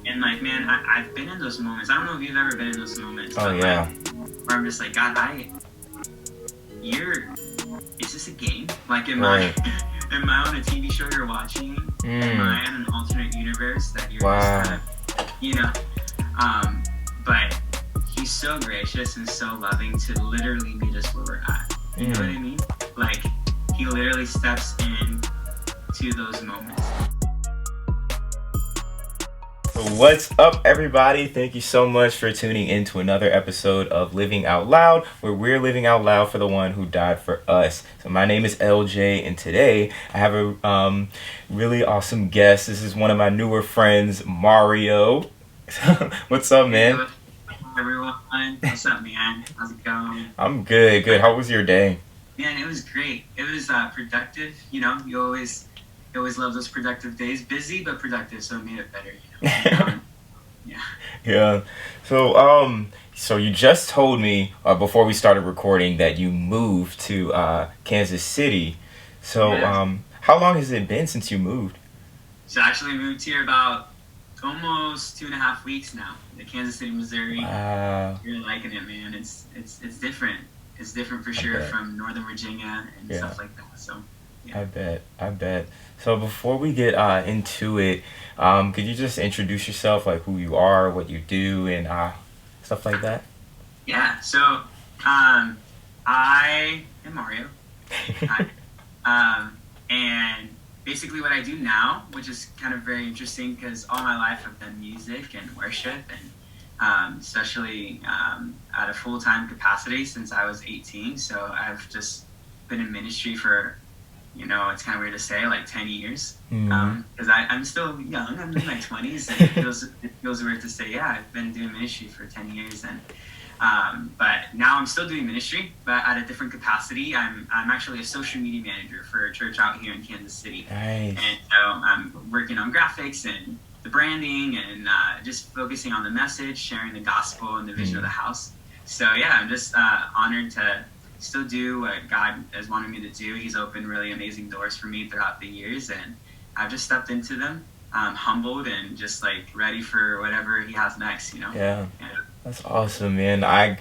And like, man, I've been in those moments. I don't know if you've ever been in those moments, Oh but yeah. like, where I'm just like, God, you're, is this a game? Like, Right. am I on a TV show you're watching? Am Mm. I in an alternate universe that you're just kind Wow. of, you know? Um, but he's so gracious and so loving to literally meet us where we're at. You know what Mm. I mean? Like, he literally steps in to those moments. What's up, everybody? Thank you so much for tuning in to another episode of Living Out Loud, where we're living out loud for the one who died for us. So my name is LJ, and today I have a really awesome guest. This is one of my newer friends, Mario. What's up, Hey, man? what's up, everyone? What's up, man? How's it going? I'm good, good. How was your day? Man, it was great. It was productive. You know, you always love those productive days. Busy but productive, so it made it better. Yeah. Yeah. So you just told me before we started recording that you moved to Kansas City. So, Yeah. how long has it been since you moved? So I actually moved here about almost 2.5 weeks now. To Kansas City, Missouri. Wow. You're liking it, man. It's different. It's different for I sure bet. from Northern Virginia and Yeah. stuff like that. So yeah. I bet. I bet. So before we get into it, could you just introduce yourself, like who you are, what you do, and stuff like that? Yeah. So I am Mario. Hi. And basically, what I do now, which is kind of very interesting because all my life I've done music and worship, and especially at a full time capacity since I was 18. So I've just been in ministry for, it's kind of weird to say, like 10 years. Mm-hmm. Because I'm still young, I'm in my 20s, and it feels weird to say, yeah, I've been doing ministry for 10 years. And but now I'm still doing ministry, but at a different capacity. I'm actually a social media manager for a church out here in Kansas City, Nice. and so I'm working on graphics and the branding and just focusing on the message, sharing the gospel and the vision of the house. So yeah, I'm just honored to still do what God has wanted me to do. He's opened really amazing doors for me throughout the years, and I've just stepped into them, humbled and just like ready for whatever He has next. Yeah. Yeah. That's awesome, man. I'm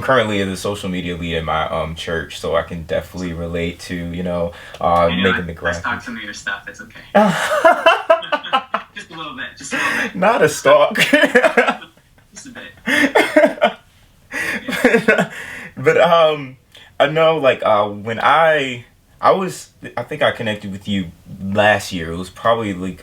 currently the social media lead in my church, so I can definitely relate to I know making the I stalked graphics. some of your stuff. It's okay. Just a little bit. Just a little bit. Not a stalk. Just a bit. Yeah. but I know like when I think I connected with you last year. It was probably like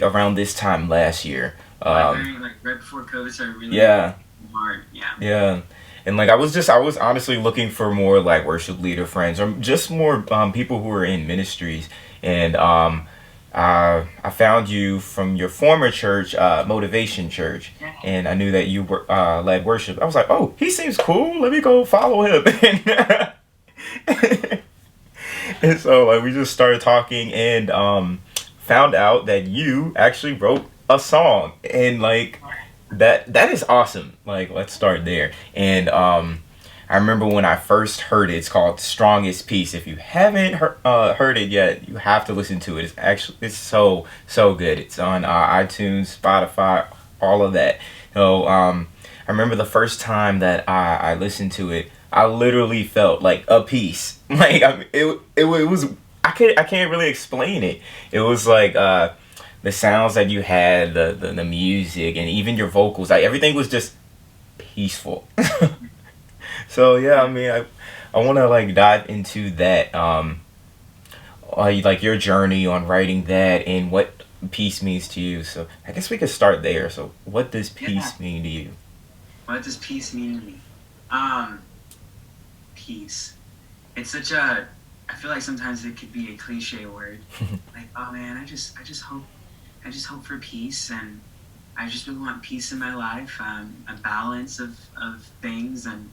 around this time last year. Like right before COVID started really Yeah, hard. Yeah. yeah. And like I was honestly looking for more like worship leader friends or just more people who are in ministries. And I found you from your former church, Motivation Church, Yeah. and I knew that you were led worship. I was like, oh, he seems cool. Let me go follow him. And so like we just started talking and found out that you actually wrote a song, and like that is awesome. Like let's start there. And I remember when I first heard it. It's called Strongest Peace. If you haven't heard it yet, you have to listen to it. It's so good. It's on iTunes, Spotify, all of that. So I remember the first time that I listened to it, I literally felt like a peace. Like I mean, it was I can't really explain it. It was like the sounds that you had, the music, and even your vocals. Like everything was just peaceful. So yeah, I mean, I want to like dive into that, like your journey on writing that and what peace means to you. So I guess we could start there. So what does Yeah. peace mean to you? What does peace mean to me? Um, Peace. It's such a. I feel like sometimes it could be a cliche word. Like, oh man, I just hope for peace, and I just really want peace in my life. A balance of things, and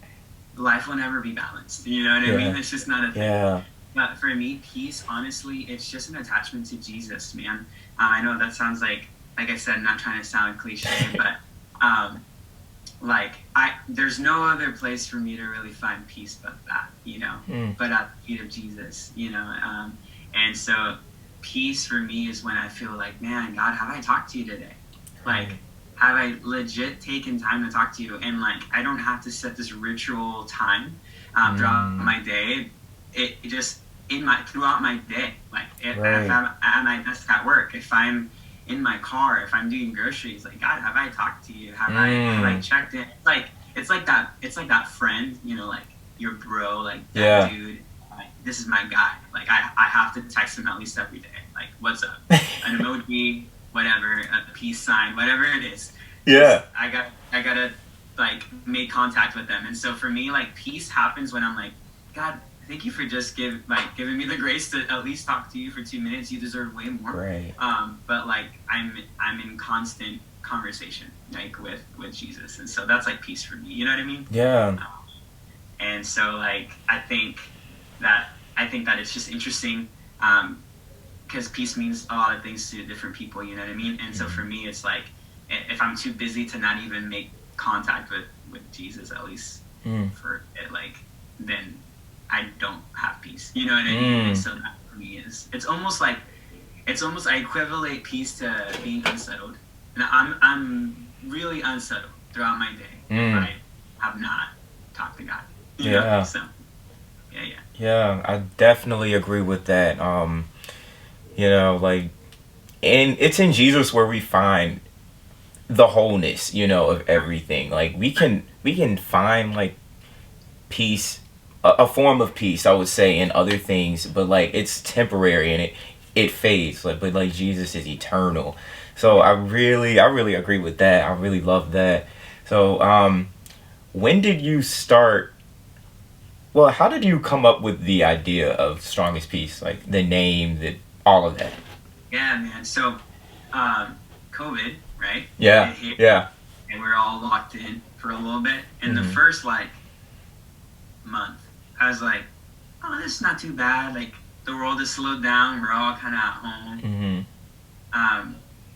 life will never be balanced. You know what I mean? Yeah, It's just not a thing. yeah, But for me, peace, honestly, it's just an attachment to Jesus, man. I know that sounds like I said, not trying to sound cliche, but um, there's no other place for me to really find peace but that, mm, but at the feet of Jesus, and so peace for me is when I feel like, man, God, have I talked to you today? Like, Right. have I legit taken time to talk to you? And like, I don't have to set this ritual time throughout my day. It just throughout my day. Like, if Right. I'm at my desk at work, if I'm in my car, if I'm doing groceries, like, God, have I talked to you? Have I checked in? It's like that friend, you know, like your bro, like that dude. Like, this is my guy. Like, I have to text him at least every day. Like, what's up? An emoji, whatever, a peace sign, whatever it is. Yeah. I gotta like make contact with them. And so for me, like, peace happens when I'm like, God, thank you for just giving me the grace to at least talk to you for 2 minutes. You deserve way more. Right. But like, I'm in constant conversation, like, with Jesus, and so that's like peace for me. You know what I mean? Yeah. And so like, I think that it's just interesting, because peace means a lot of things to different people. You know what I mean? And so for me, it's like, if I'm too busy to not even make contact with Jesus, at least for it, like, then I don't have peace. You know what I mean? And so that for me is, it's almost like I equivalent peace to being unsettled. And I'm really unsettled throughout my day if I have not talked to God. You know? So yeah. Yeah, I definitely agree with that. You know, like, and it's in Jesus where we find the wholeness, you know, of everything. Like, we can find like peace, a form of peace, I would say, in other things, but like, it's temporary and it fades. Like, but like, Jesus is eternal. So I really agree with that. I really love that. So when did you start? Well, how did you come up with the idea of Strongest Peace? Like, the name, all of that. Yeah, man. So COVID, right? Yeah. It hit, Yeah. and we were all locked in for a little bit. And the first like month, I was like, oh, this is not too bad. Like, the world is slowed down. We're all kind of at home.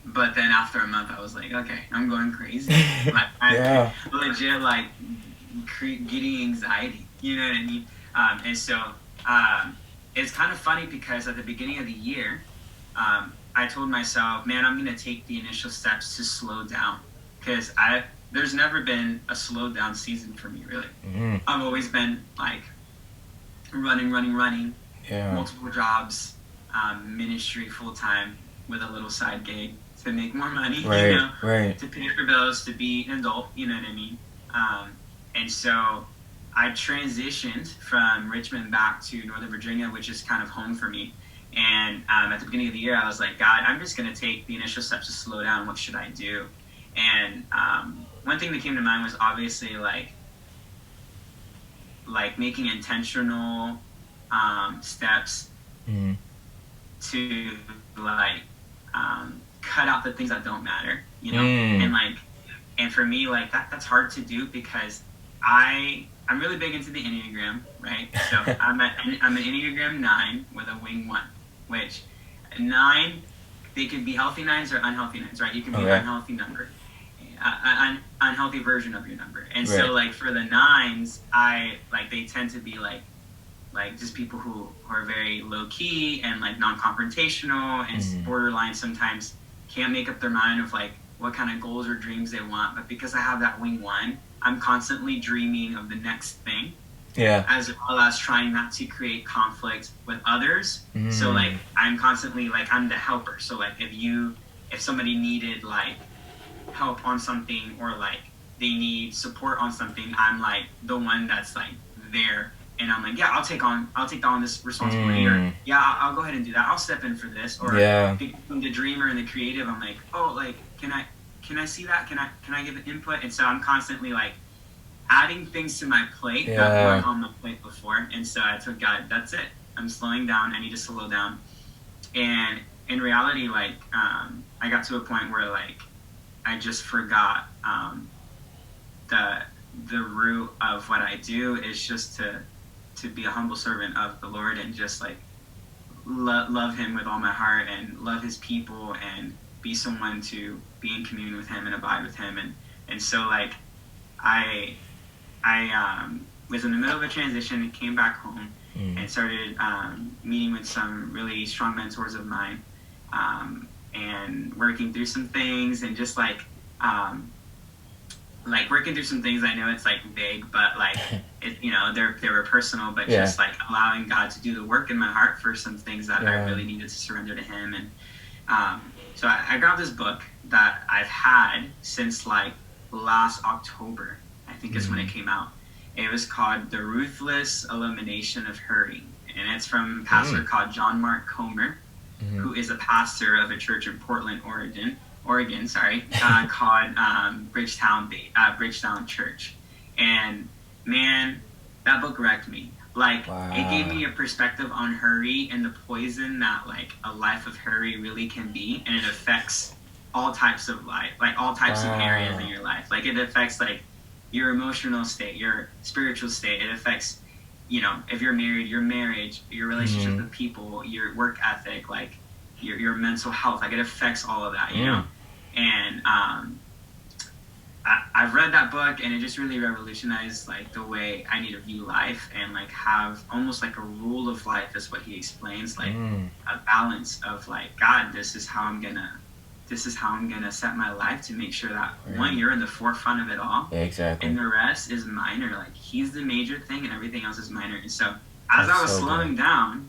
But then after a month, I was like, okay, I'm going crazy. Like, I'm legit like getting anxiety. You know what I mean? And so it's kind of funny because at the beginning of the year, I told myself, man, I'm going to take the initial steps to slow down, because there's never been a slowed down season for me, really. I've always been like running, multiple jobs, ministry full time with a little side gig to make more money, you know, to pay for bills, to be an adult, you know what I mean? And so I transitioned from Richmond back to Northern Virginia, which is kind of home for me. And at the beginning of the year, I was like, God, I'm just going to take the initial steps to slow down. What should I do? And one thing that came to mind was obviously like making intentional steps to like cut out the things that don't matter, you know? And for me, like, that's hard to do because I'm really big into the Enneagram, right? So I'm an Enneagram 9 with a wing 1, which 9, they could be healthy 9s or unhealthy 9s, right? You can be an unhealthy number, an unhealthy version of your number. And so like for the 9s, they tend to be like just people who are very low key and like non-confrontational and borderline sometimes can't make up their mind of like what kind of goals or dreams they want. But because I have that wing 1, I'm constantly dreaming of the next thing. Yeah. As well as trying not to create conflict with others. So like I'm constantly like, I'm the helper. So like if somebody needed like help on something or like they need support on something, I'm like the one that's like there. And I'm like, yeah, I'll take on this responsibility, or yeah, I'll go ahead and do that. I'll step in for this. Or the dreamer and the creative, I'm like, oh, like, can I see that? Can I give an input? And so I'm constantly like adding things to my plate that weren't on my plate before. And so I told God, that's it. I'm slowing down. I need to slow down. And in reality, like, I got to a point where like I just forgot the root of what I do is just to be a humble servant of the Lord and just like love him with all my heart and love his people and be someone to be in communion with him and abide with him. And so like I was in the middle of a transition and came back home and started meeting with some really strong mentors of mine, and working through some things, and just like working through some things. I know it's like vague, but like they were personal, but just like allowing God to do the work in my heart for some things that I really needed to surrender to Him. And so I grabbed this book that I've had since like last October, I think is when it came out. It was called The Ruthless Elimination of Hurry, and it's from a pastor called John Mark Comer, who is a pastor of a church in Portland, Oregon, called Bridgetown Church. And man, that book wrecked me. Like, it gave me a perspective on hurry and the poison that like a life of hurry really can be, and it affects all types of life, like all types of areas in your life. Like, it affects like your emotional state, your spiritual state. It affects, if you're married, your marriage, your relationship with people, your work ethic, like your mental health. Like, it affects all of that, you know. And I've read that book, and it just really revolutionized like the way I need to view life, and like have almost like a rule of life is what he explains, like a balance of like, God, this is how I'm gonna set my life to make sure that one, you're in the forefront of it all, exactly, and the rest is minor. Like, he's the major thing and everything else is minor. And so as I was slowing down,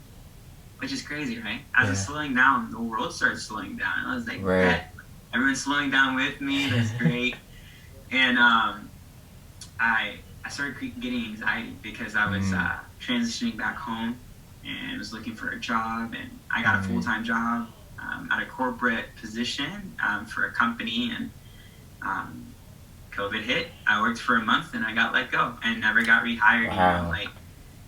which is crazy, right? As I was slowing down, the world started slowing down, and I was like, everyone's slowing down with me. That's great. And I started getting anxiety because I was transitioning back home and was looking for a job, and I got a full-time job at a corporate position for a company, and COVID hit. I worked for a month and I got let go and never got rehired.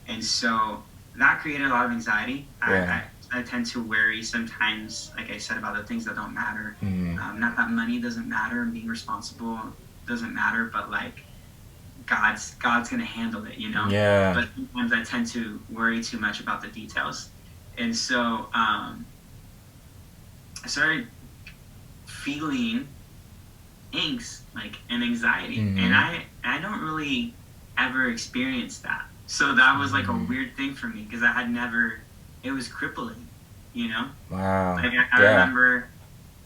And so that created a lot of anxiety. I tend to worry sometimes, like I said, about the things that don't matter. Not that money doesn't matter and being responsible doesn't matter, but like God's gonna handle it, But sometimes I tend to worry too much about the details, and so I started feeling angst, like, and anxiety, and I don't really ever experience that. So that was like a weird thing for me, because I had never. It was crippling, Wow. Like, I remember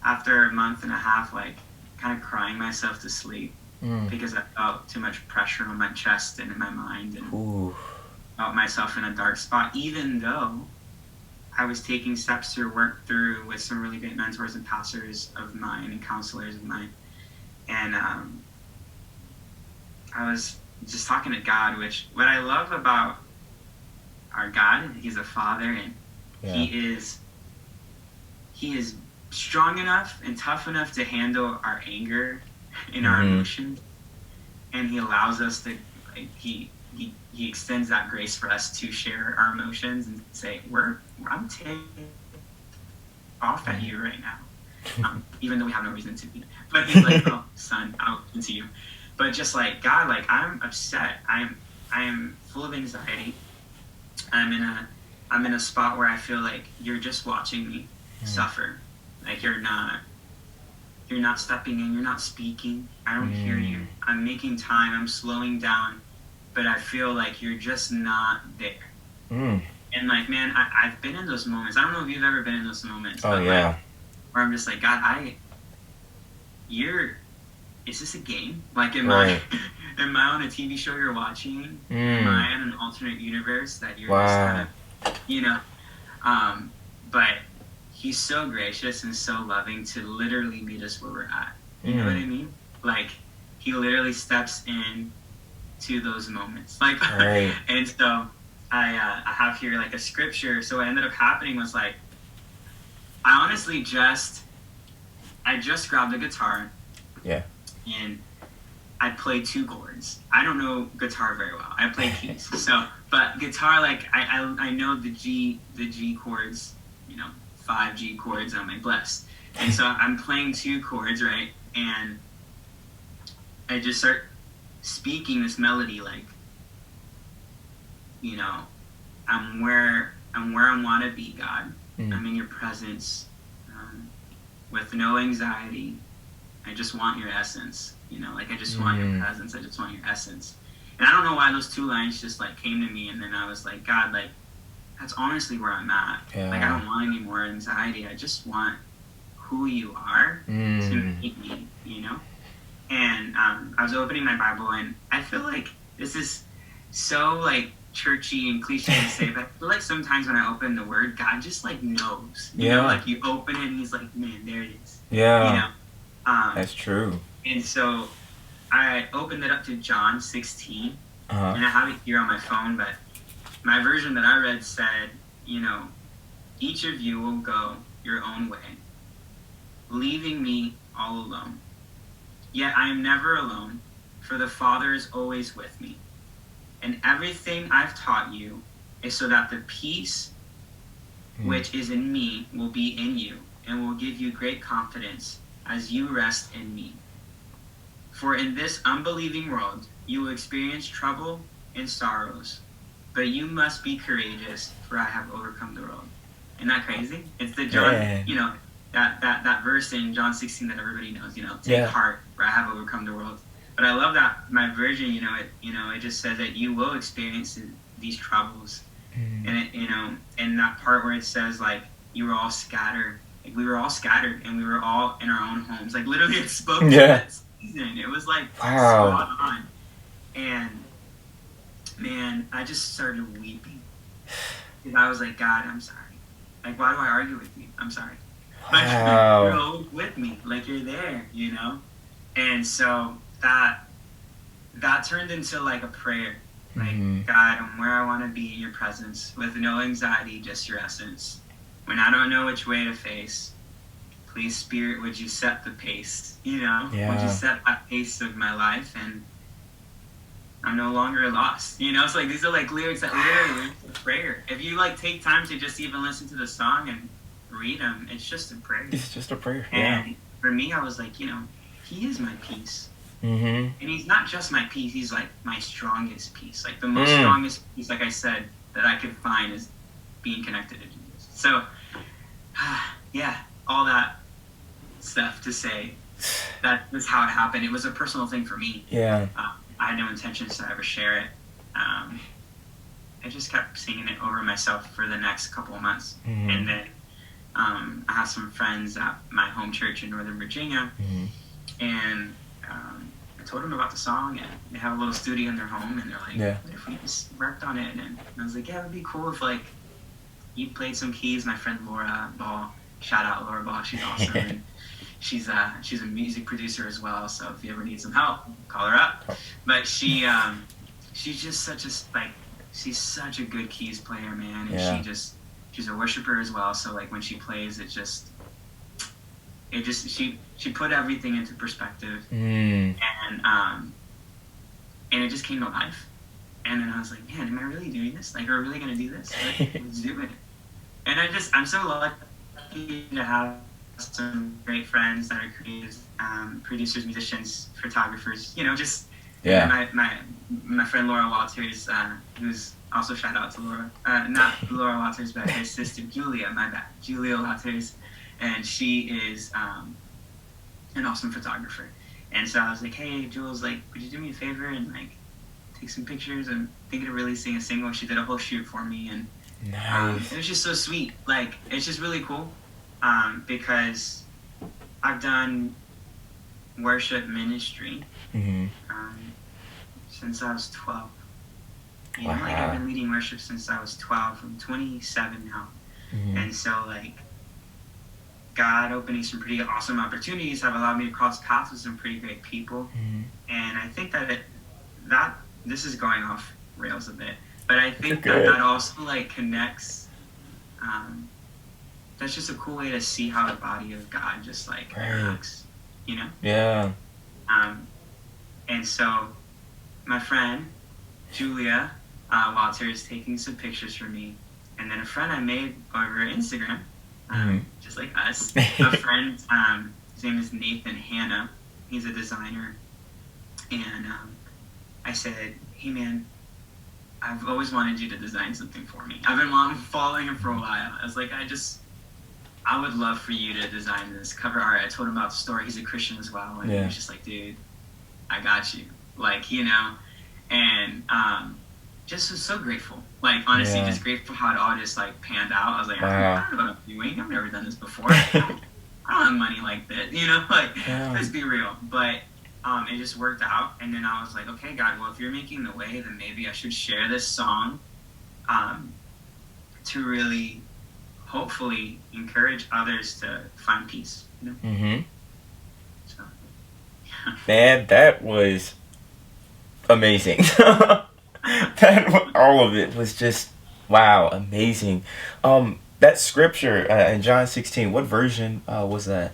after a month and a half, like, kind of crying myself to sleep because I felt too much pressure on my chest and in my mind, and felt myself in a dark spot, even though I was taking steps to work through with some really great mentors and pastors of mine and counselors of mine. And I was just talking to God, which what I love about our God, he's a father, and he is strong enough and tough enough to handle our anger and our emotions, and he allows us to, like, he extends that grace for us to share our emotions and say, I'm taking off at you right now, even though we have no reason to be. But he's like, oh, son, I'll listen to you. But just like, God, like, I'm upset. I am full of anxiety. I'm in a spot where I feel like you're just watching me suffer. Like, you're not stepping in, you're not speaking. I don't hear you. I'm making time, I'm slowing down, but I feel like you're just not there. And like, man, I've been in those moments. I don't know if you've ever been in those moments. Like, where I'm just like, God, is this a game? Like, am I on a TV show you're watching? Am I in an alternate universe that you're just kind of, but he's so gracious and so loving to literally meet us where we're at. You know what I mean? Like, he literally steps in to those moments. Like, and so I have here like a scripture. So what ended up happening was, like, I just grabbed a guitar. And I played 2 chords. I don't know guitar very well. I play keys. But guitar, like, I know the G chords, 5 G chords on my blessed. And so I'm playing 2 chords, right? And I just start speaking this melody, like, I'm where I want to be, God. I'm in your presence, with no anxiety. I just want your essence, like, I just want your presence. I just want your essence. And I don't know why those 2 lines just like came to me, and then I was like, God, like that's honestly where I'm at. Yeah. Like I don't want any more anxiety. I just want who you are to meet me, you know? And I was opening my Bible, and I feel like this is so like churchy and cliche to say, but I feel like sometimes when I open the Word, God just like knows. You know, like you open it and He's like, man, there it is. Yeah. You know? That's true. And so I opened it up to John 16, and I have it here on my phone, but my version that I read said, you know, each of you will go your own way, leaving me all alone. Yet I am never alone, for the Father is always with me. And everything I've taught you is so that the peace which is in me will be in you, and will give you great confidence as you rest in me. For in this unbelieving world, you will experience trouble and sorrows, but you must be courageous, for I have overcome the world. Isn't that crazy? It's the John, you know, that verse in John 16 that everybody knows, you know, take heart, for I have overcome the world. But I love that my version, it just says that you will experience these troubles. And it, and that part where it says like you were all scattered, like we were all scattered and we were all in our own homes. Like literally it spoke to that season. It was like spot on. And man, I just started weeping. And I was like, God, I'm sorry. Like, why do I argue with you? I'm sorry. Like, you're always with me. Like, you're there, you know? And so that turned into, like, a prayer. Like, God, I'm where I want to be in your presence with no anxiety, just your essence. When I don't know which way to face, please, Spirit, would you set the pace, you know? Yeah. Would you set that pace of my life? And I'm no longer lost. You know, it's like these are like lyrics that literally a prayer. If you like take time to just even listen to the song and read them, it's just a prayer. It's just a prayer. And for me, I was like, He is my peace. And He's not just my peace, He's like my strongest peace. Like the most strongest peace, like I said, that I could find is being connected to Jesus. So, all that stuff to say that was how it happened. It was a personal thing for me. Yeah. I had no intentions to ever share it. I just kept singing it over myself for the next couple of months. And then I have some friends at my home church in Northern Virginia, and I told them about the song, and they have a little studio in their home, and they're like, what if we just worked on it? And I was like, yeah, it would be cool if like you played some keys. My friend Laura Ball, shout out Laura Ball, she's awesome. And she's a music producer as well, so if you ever need some help, call her up. But she's just she's such a good keys player, man, and she's a worshiper as well. So like when she plays, she put everything into perspective, and it just came to life. And then I was like, man, am I really doing this? Like, are we really gonna do this? Like, let's do it. And I'm so lucky to have some great friends that are creators, producers, musicians, photographers. My friend Laura Walters, who's also shout out to Laura, not Laura Walters, but her sister Julia. My bad, Julia Walters, and she is an awesome photographer. And so I was like, hey, Jules, like, would you do me a favor and like take some pictures? I'm thinking of releasing a single. She did a whole shoot for me, and nice. It was just so sweet. Like, it's just really cool. Because I've done worship ministry since I was 12. Like I've been leading worship since I was 12. I'm 27 now. And so like God opening some pretty awesome opportunities have allowed me to cross paths with some pretty great people. And I think that this is going off rails a bit, but I think that also like connects. That's just a cool way to see how the body of God just like works, Yeah. And so my friend Julia Walters taking some pictures for me, and then a friend I made over Instagram, just like us, a friend, his name is Nathan Hanna. He's a designer, and I said, hey man, I've always wanted you to design something for me. I've been following him for a while. I was like, I would love for you to design this cover art. I told him about the story. He's a Christian as well. And he was just like, dude, I got you. Like, and just was so grateful. Like honestly, Yeah. just grateful how it all just like panned out. I was like, Wow. I don't know what I'm doing. I've never done this before. I don't have money like this, like Yeah. let's be real. But it just worked out, and then I was like, okay, God, well, if you're making the way, then maybe I should share this song to really, hopefully, encourage others to find peace. Mm-hmm. So, Man, that was amazing. That all of it was just wow, amazing. That scripture in John 16, what version was that?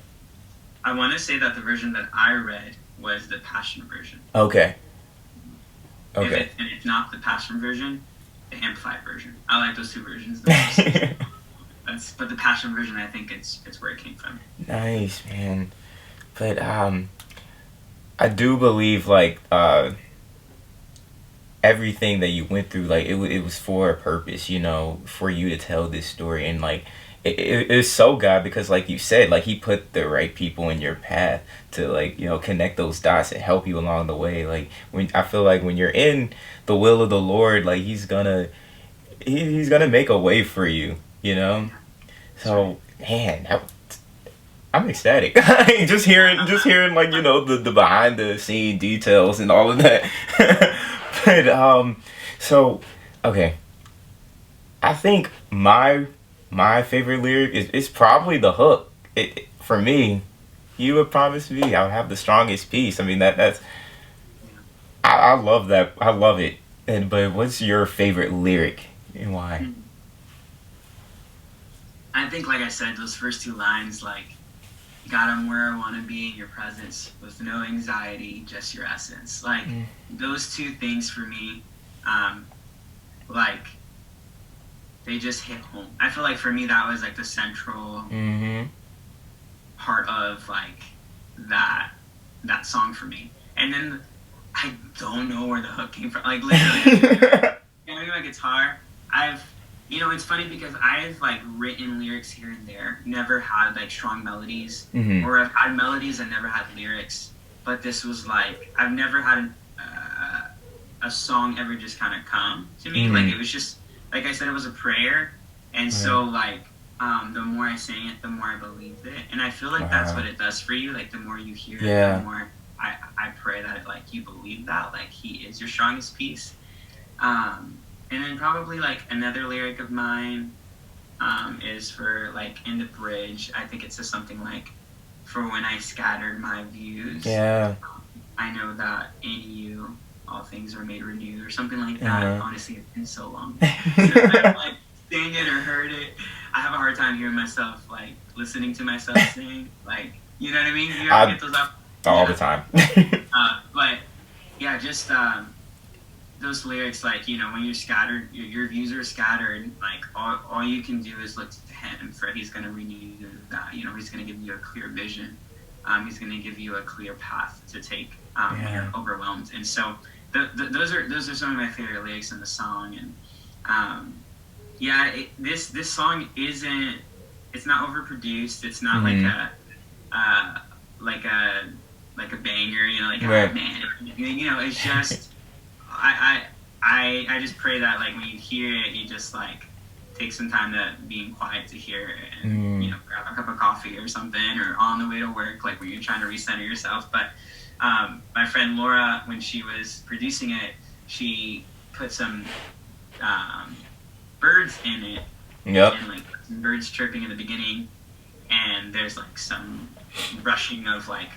I want to say that the version that I read was the Passion version. Okay. Okay. And if not the Passion version, the Amplified version. I like those two versions the most. But the Passion version, I think it's where it came from. Nice, man. But I do believe like everything that you went through, like it was for a purpose, for you to tell this story, and like it's so God, because like you said, like he put the right people in your path to like connect those dots and help you along the way. Like when I feel like when you're in the will of the Lord, like he's gonna make a way for you, so man, I'm ecstatic. just hearing like the behind the scene details and all of that. But so okay, I think my favorite lyric is probably the hook. For me, you would promise me I'll have the strongest peace. I mean that's I love that. I love it. But what's your favorite lyric and why? I think, like I said, those first two lines, like, God, I'm where I want to be in your presence with no anxiety, just your essence. Like, those two things for me, like, they just hit home. I feel like for me, that was like the central part of like that song for me. And then I don't know where the hook came from. Like literally, my guitar. It's funny because I've like written lyrics here and there. Never had like strong melodies, or I've had melodies and never had lyrics. But this was like I've never had a song ever just kind of come to me. Like it was just. Like I said, it was a prayer, and so like the more I sang it, the more I believed it, and I feel like that's what it does for you. Like the more you hear it, the more I pray that like you believe that like He is your strongest piece. And then probably like another lyric of mine is for like in the bridge. I think it says something like, "For when I scattered my views, I know that in you." All things are made renewed, or something like that. Honestly, it's been so long since I've like sang it or heard it. I have a hard time hearing myself, like listening to myself sing. Like, you know what I mean? You ever get those up? All the time. But yeah, just those lyrics, like when you're scattered, your views are scattered. Like all you can do is look to Him, for He's going to renew that. He's going to give you a clear vision. He's going to give you a clear path to take when you're overwhelmed. And so those are some of my favorite lyrics in the song. And this song isn't. It's not overproduced. It's not like a banger. Man. It's just. I just pray that like when you hear it, you just like take some time to being quiet to hear it, and grab a cup of coffee or something, or on the way to work, like when you're trying to recenter yourself. But my friend Laura, when she was producing it, she put some birds in it, and like some birds chirping in the beginning, and there's like some brushing of like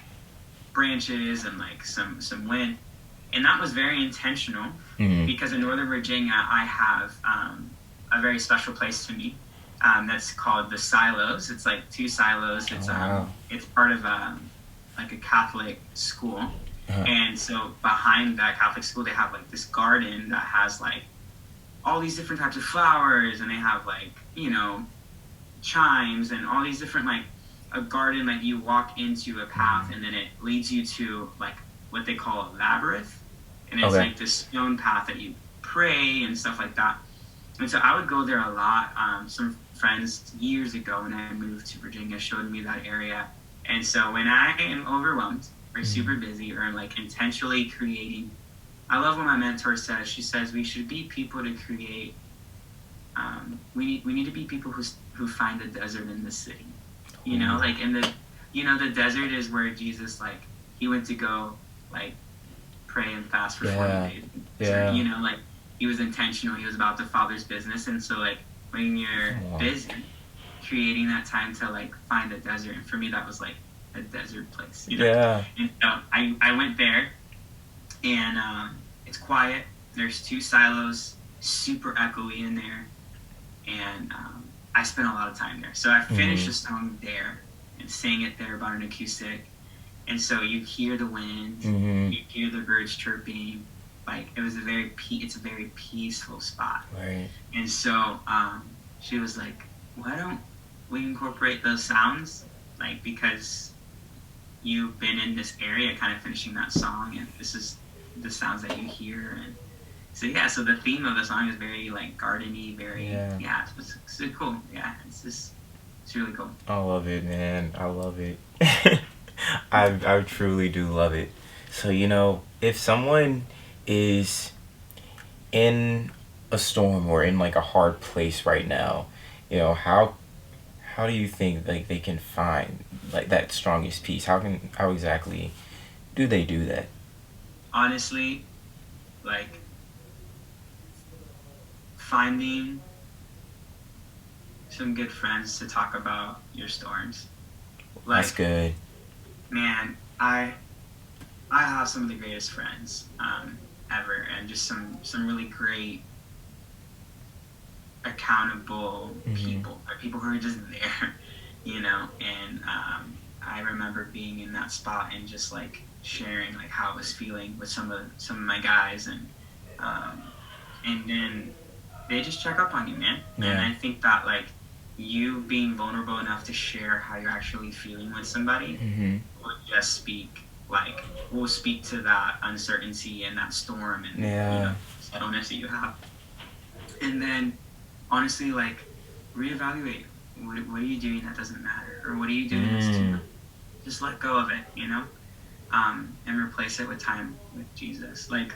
branches and like some wind, and that was very intentional because in Northern Virginia I have a very special place to me that's called the Silos. It's like two silos. It's it's part of like a Catholic school, and so behind that Catholic school they have like this garden that has like all these different types of flowers, and they have like chimes and all these different like a garden. Like you walk into a path and then it leads you to like what they call a labyrinth, and it's like this stone path that you pray and stuff like that. And so I would go there a lot. Some friends years ago when I moved to Virginia showed me that area. And so when I am overwhelmed or super busy or like intentionally creating I love what my mentor says. She says we should be people to create. We need to be people who find the desert in the city. You know, like in the, the desert is where Jesus, like, he went to go, like, pray and fast for 40 days. Yeah. You know, like, he was intentional. He was about the Father's business. And so, like, when you're busy, creating that time to, like, find the desert. And for me, that was, like, a desert place. You know? Yeah. And so I went there, and it's quiet. There's 2 silos, super echoey in there. And I spent a lot of time there. So I finished the song there and sang it there about an acoustic. And so you hear the wind, you hear the birds chirping. Like, it's a very peaceful spot. Right. And so she was like, why don't we incorporate those sounds? Like, because you've been in this area kind of finishing that song, and this is the sounds that you hear. And so the theme of the song is very, like, gardeny, very, it's cool. Yeah, it's really cool. I love it, man. I love it. I truly do love it. So, if someone is in a storm or in, like, a hard place right now, how do you think, like, they can find, like, that strongest peace? How exactly do they do that? Honestly, like, finding some good friends to talk about your storms. Like, That's good. Man, I have some of the greatest friends ever, and just some really great, accountable people, or people who are just there, And I remember being in that spot and just, like, sharing, like, how I was feeling with some of my guys, and then they just check up on you, man. Yeah. And I think that, like, you being vulnerable enough to share how you're actually feeling with somebody will speak to that uncertainty and that storm and settleness that you have. And then, honestly, like, reevaluate. What are you doing that doesn't matter? Or what are you doing that's too much? Just let go of it, and replace it with time with Jesus. Like,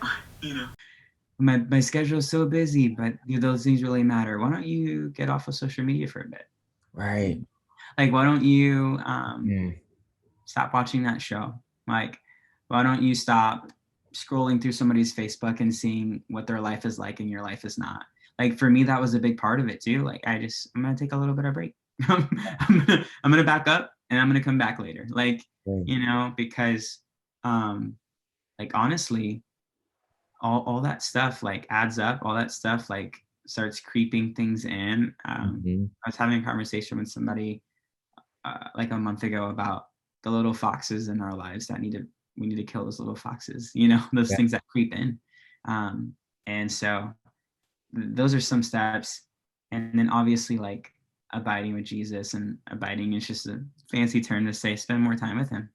my schedule is so busy, but do those things really matter? Why don't you get off of social media for a bit? Right. Like, why don't you stop watching that show? Like, why don't you stop scrolling through somebody's Facebook and seeing what their life is like and your life is not? Like, for me, that was a big part of it too. Like, I'm gonna take a little bit of break. I'm gonna back up and I'm gonna come back later. Like, because like, honestly, all that stuff, like, adds up. All that stuff, like, starts creeping things in. I was having a conversation with somebody like a month ago about the little foxes in our lives that we need to kill those little foxes, those things that creep in. And so those are some steps. And then obviously, like, abiding with Jesus, and abiding is just a fancy term to say spend more time with him.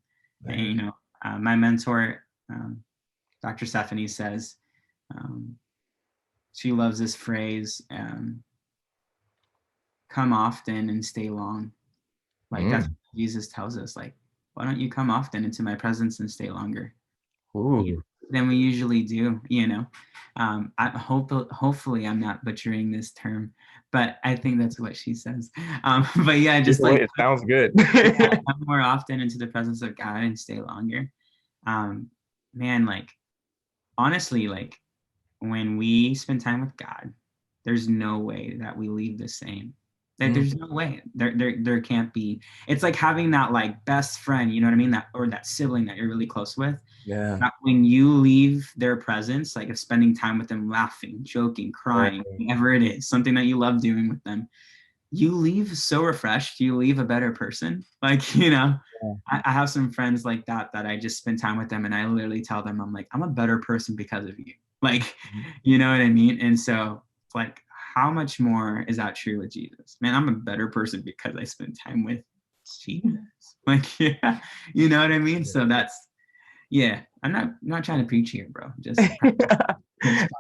Right. And, my mentor, Dr. Stephanie, says she loves this phrase, come often and stay long. Like, that's what Jesus tells us. Like, why don't you come often into my presence and stay longer than we usually do, hopefully I'm not butchering this term, but I think that's what she says. But yeah, just like, it sounds good. Come more often into the presence of God and stay longer. Man, like, honestly, like, when we spend time with God, there's no way that we leave the same. Like, there's no way. There can't be. It's like having that, like, best friend, you know what I mean? Or that sibling that you're really close with. Yeah. That when you leave their presence, like, of spending time with them, laughing, joking, crying, whatever it is, something that you love doing with them, you leave so refreshed. You leave a better person. Like, I have some friends like that I just spend time with them, and I literally tell them, I'm like, I'm a better person because of you. Like, you know what I mean? And so, like, how much more is that true with Jesus? Man, I'm a better person because I spend time with Jesus. Like, yeah, you know what I mean? So that's, I'm not trying to preach here, bro. Just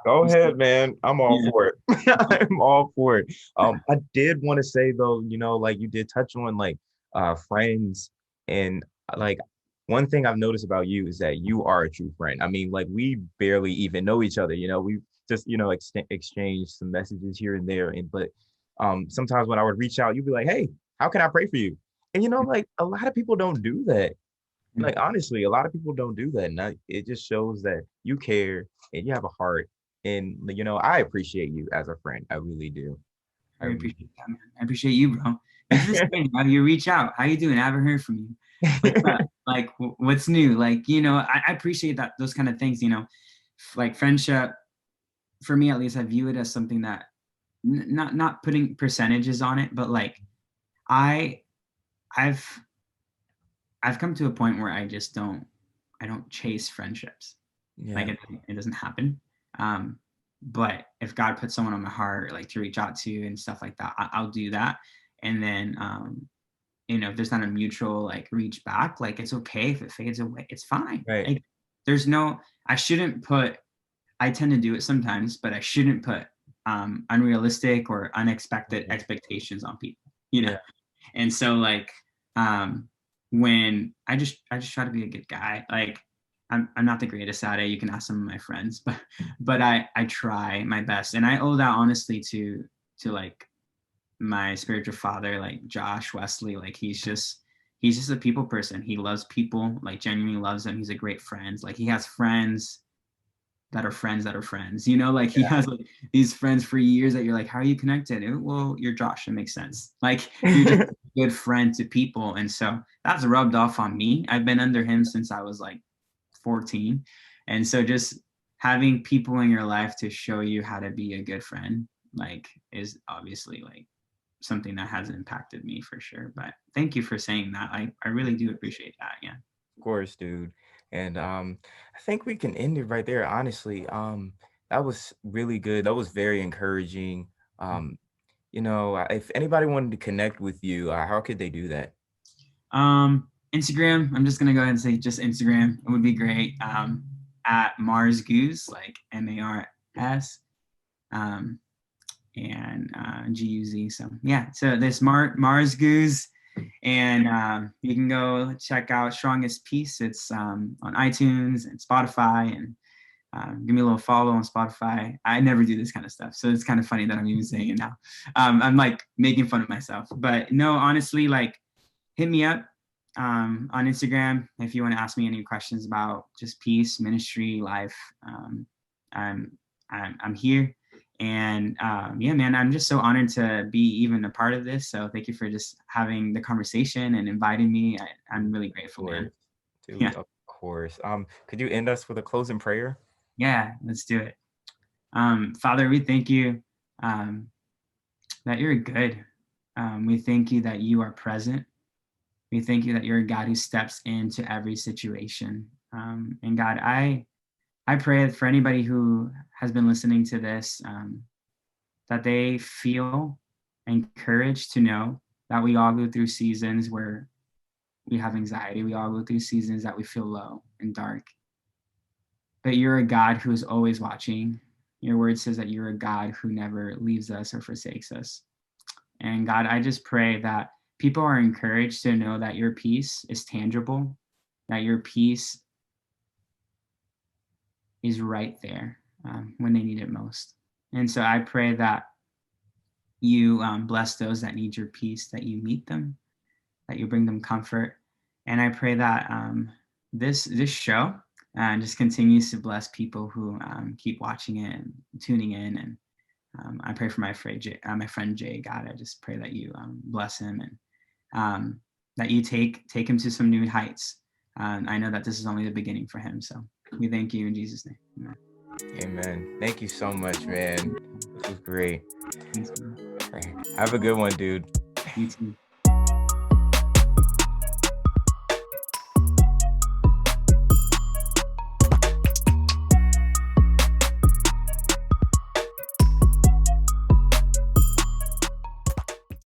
go ahead, man. I'm all for it. I'm all for it. I did want to say though, like, you did touch on, like, friends, and, like, one thing I've noticed about you is that you are a true friend. I mean, like we barely even know each other. We just exchange some messages here and there. And but sometimes when I would reach out, you'd be like, "Hey, how can I pray for you?" And like a lot of people don't do that. Like honestly, a lot of people don't do that, and it just shows that you care and you have a heart. And I appreciate you as a friend. I really do. I I really appreciate that, man. I appreciate you, bro. You do the same. How you reach out? How you doing? I haven't heard from you. What's do. up? Like, what's new? Like, I appreciate that those kind of things. Like friendship. For me, at least, I view it as something that not putting percentages on it, but like I I've I've come to a point where I don't chase friendships. Like Yeah. it doesn't happen. But if God puts someone on my heart, like to reach out to and stuff like that, I'll do that. And then, if there's not a mutual like reach back, like it's okay if it fades away. It's fine. Right. Like there's no, I shouldn't put. I tend to do it sometimes, but I shouldn't put unrealistic or unexpected expectations on people. Yeah. And so like when I just try to be a good guy. Like I'm not the greatest at it. You can ask some of my friends, but I try my best, and I owe that honestly to like my spiritual father, like Josh Wesley. Like he's just a people person. He loves people, like genuinely loves them. He's a great friend. Like he has friends that are friends that are friends. Like he has like these friends for years that you're like, how are you connected? Well, you're Josh. It makes sense. Like you're just a good friend to people, and so that's rubbed off on me. I've been under him since I was like 14, and so just having people in your life to show you how to be a good friend, like, is obviously like something that has impacted me for sure. But thank you for saying that. I really do appreciate that. Yeah. Of course, dude. And I think we can end it right there, honestly. That was really good. That was very encouraging. If anybody wanted to connect with you, how could they do that? Instagram. I'm just gonna go ahead and say just Instagram. It would be great. At Mars Goose, like Mars, um, and Guz. So yeah. So this Mars Goose, and you can go check out Strongest Peace. It's on iTunes and Spotify, and give me a little follow on Spotify. I never do this kind of stuff, so it's kind of funny that I'm even saying it now. I'm like making fun of myself, but no, honestly, like hit me up on Instagram if you want to ask me any questions about just peace, ministry, life. I'm, I'm here, and yeah, man, I'm just so honored to be even a part of this. So thank you for just having the conversation and inviting me. I'm really grateful, man. Dude, Yeah, of course. Could you end us with a closing prayer? yeah, let's do it. Father, we thank you that you're good. We thank you that you are present. We thank you that you're a God who steps into every situation. And God, I pray for anybody who has been listening to this, that they feel encouraged to know that we all go through seasons where we have anxiety. We all go through seasons that we feel low and dark. But you're a God who is always watching. Your word says that you're a God who never leaves us or forsakes us. And God, I just pray that people are encouraged to know that your peace is tangible, that your peace is right there when they need it most. And so I pray that you bless those that need your peace, that you meet them, that you bring them comfort. And I pray that this show just continues to bless people who keep watching it and tuning in. And I pray for my friend Jay. God, I just pray that you bless him, and that you take him to some new heights. I know that this is only the beginning for him. So we thank you in Jesus' name. Amen. Amen. Thank you so much, man. This was great. Thanks, man. Have a good one, dude. You too.